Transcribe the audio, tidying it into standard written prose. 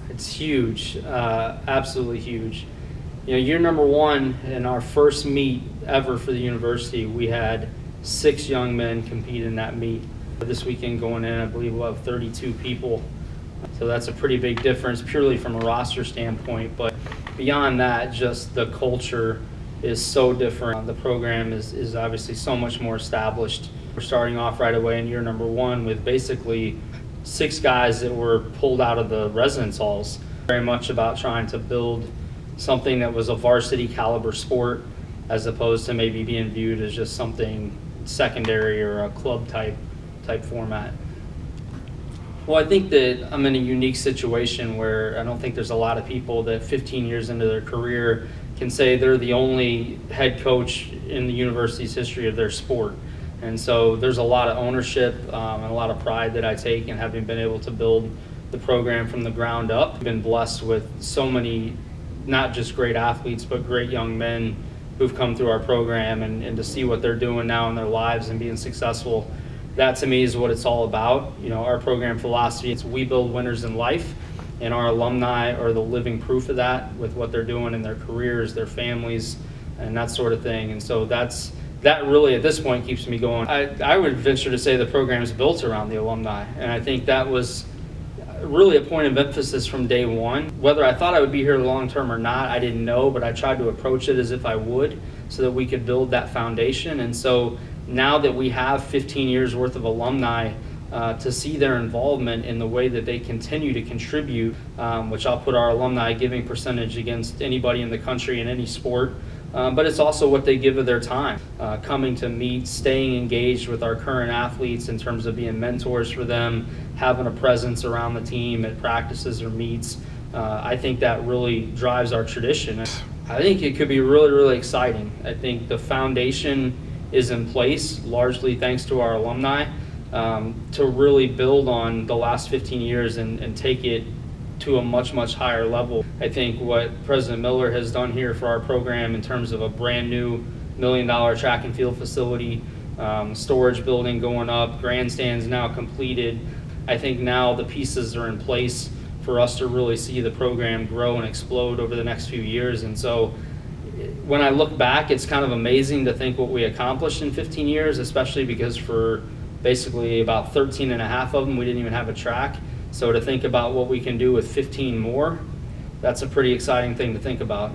It's huge, absolutely huge. Year number one, in our first meet ever for the university, we had 6 young men compete in that meet. This weekend going in, I believe we'll have 32 people. So that's a pretty big difference purely from a roster standpoint. But beyond that, just the culture is so different. The program is obviously so much more established. We're starting off right away in year number one with basically 6 guys that were pulled out of the residence halls. Very much about trying to build something that was a varsity caliber sport as opposed to maybe being viewed as just something secondary or a club type format. Well, I think that I'm in a unique situation where I don't think there's a lot of people that 15 years into their career can say they're the only head coach in the university's history of their sport. And so there's a lot of ownership and a lot of pride that I take in having been able to build the program from the ground up. I've been blessed with so many, not just great athletes, but great young men who've come through our program, and to see what they're doing now in their lives and being successful. That to me is what it's all about. Our program philosophy, it's we build winners in life, and our alumni are the living proof of that with what they're doing in their careers, their families, and that sort of thing. And so that really at this point keeps me going. I would venture to say the program is built around the alumni, and I think that was really a point of emphasis from day one. Whether I thought I would be here long term or not, I didn't know, but I tried to approach it as if I would so that we could build that foundation. And so now that we have 15 years worth of alumni, to see their involvement in the way that they continue to contribute, which I'll put our alumni giving percentage against anybody in the country in any sport, but it's also what they give of their time, coming to meet, staying engaged with our current athletes in terms of being mentors for them, having a presence around the team at practices or meets. I think that really drives our tradition. I think it could be really, really exciting. I think the foundation is in place, largely thanks to our alumni, to really build on the last 15 years and take it to a much, much higher level. I think what President Miller has done here for our program in terms of a brand new $1 million track and field facility, storage building going up, grandstands now completed. I think now the pieces are in place for us to really see the program grow and explode over the next few years. And so when I look back, it's kind of amazing to think what we accomplished in 15 years, especially because for basically about 13 and a half of them, we didn't even have a track. So to think about what we can do with 15 more, that's a pretty exciting thing to think about.